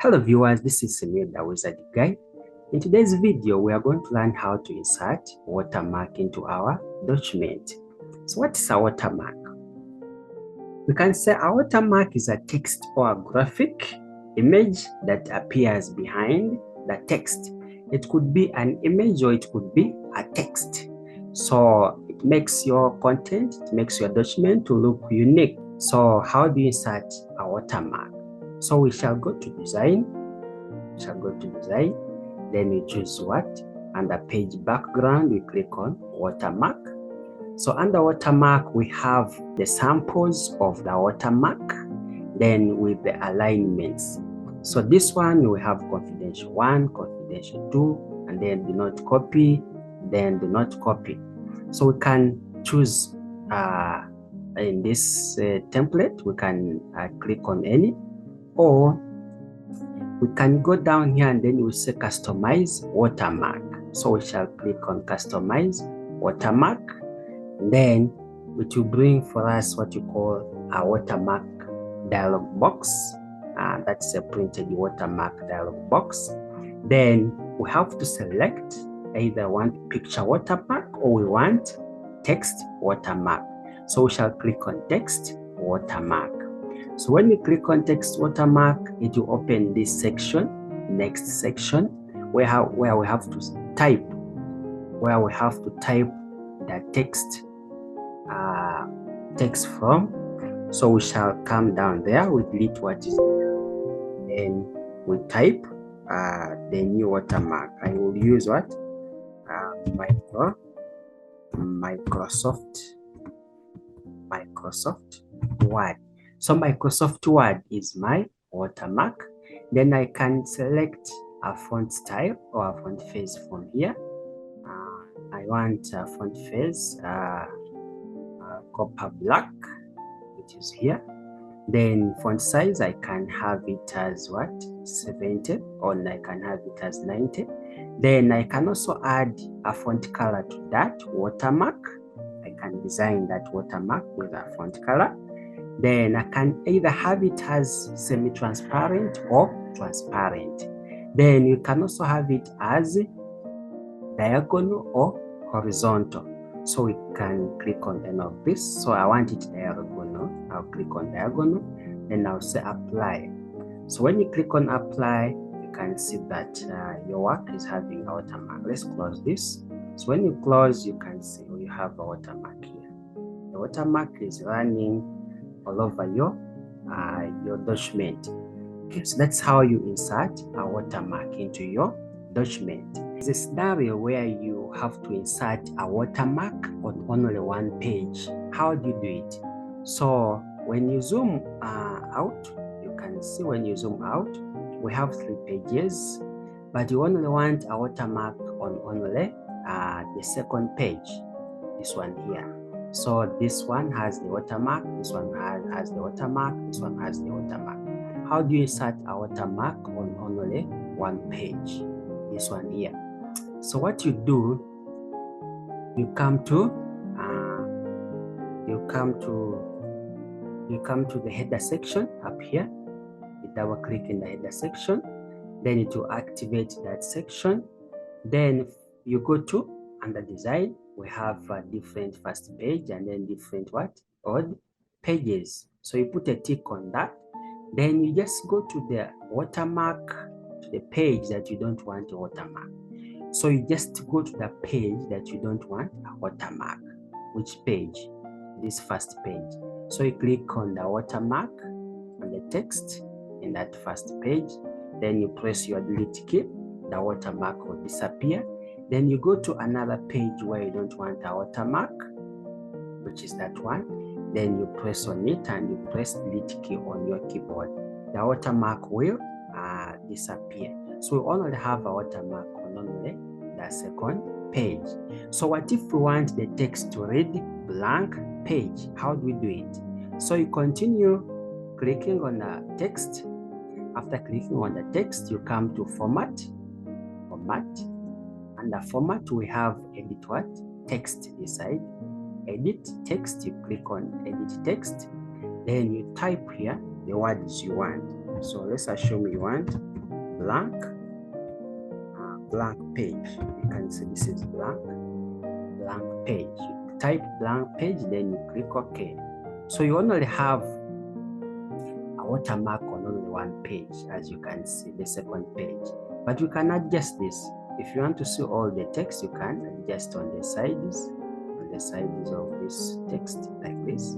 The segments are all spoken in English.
Hello viewers, this is Samir the Wizard Guy. In today's video, we are going to learn how to insert watermark into our document. So what is a watermark? We can say a watermark is a text or a graphic image that appears behind the text. It could be an image or it could be a text. So it makes your content, it makes your document to look unique. So how do you insert a watermark? So we shall go to design. Then we choose what? Under page background, we click on watermark. So under watermark, we have the samples of the watermark, then with the alignments. So this one, we have confidential 1, confidential 2, and then do not copy, then do not copy. So we can choose in this template, we can click on any, or we can go down here and then we say customize watermark. So we shall click on customize watermark. Then it will bring for us what you call a watermark dialog box. That's a printed watermark dialog box. Then we have to select either want picture watermark or we want text watermark. So we shall click on text watermark. So when you click on text watermark, it will open this section, next section, where we have to type the text from. So we shall come down there, we delete what is there, then we type the new watermark. I will use what? Microsoft Word. So Microsoft Word is my watermark. Then I can select a font style or a font face from here. I want a font face copper black, which is here. Then font size, I can have it as what? 70, or I can have it as 90. Then I can also add a font color to that watermark. I can design that watermark with a font color. Then I can either have it as semi-transparent or transparent. Then you can also have it as diagonal or horizontal. So we can click on any of this. So I want it diagonal. I'll click on diagonal. Then I'll say apply. So when you click on apply, you can see that your work is having a watermark. Let's close this. So when you close, you can see you have a watermark here. The watermark is running all over your document. Okay, so that's how you insert a watermark into your document. It's a scenario where you have to insert a watermark on only one page. How do you do it? So when you zoom out, you can see when you zoom out, we have 3 pages, but you only want a watermark on only the second page, this one here. So this one has the watermark, this one has the watermark, this one has the watermark. How do you insert a watermark on only one page? This one here. So what you do, you come to the header section up here. You double click in the header section, then it will activate that section. Then you go to under design. We have a different first page and then different odd pages. So you put a tick on that. Then you just go to the watermark, to the page that you don't want a watermark. So you just go to the page that you don't want a watermark. Which page? This first page. So you click on the watermark on the text in that first page. Then you press your delete key. The watermark will disappear. Then you go to another page where you don't want a watermark, which is that one. Then you press on it and you press delete key on your keyboard. The watermark will disappear. So we only have a watermark on only the second page. So what if we want the text to read blank page? How do we do it? So you continue clicking on the text. After clicking on the text, you come to format. Under format, we have edit what? Text inside. Edit text, you click on edit text. Then you type here the words you want. So let's assume you want blank page. You can see this is blank page. You type blank page, then you click OK. So you only have a watermark on only one page, as you can see, the second page. But you can adjust this. If you want to see all the text, you can adjust on the sides of this text like this.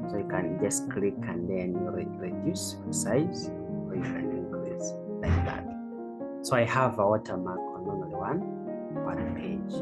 So you can just click and then reduce the size, or you can increase like that. So I have a watermark on only one page.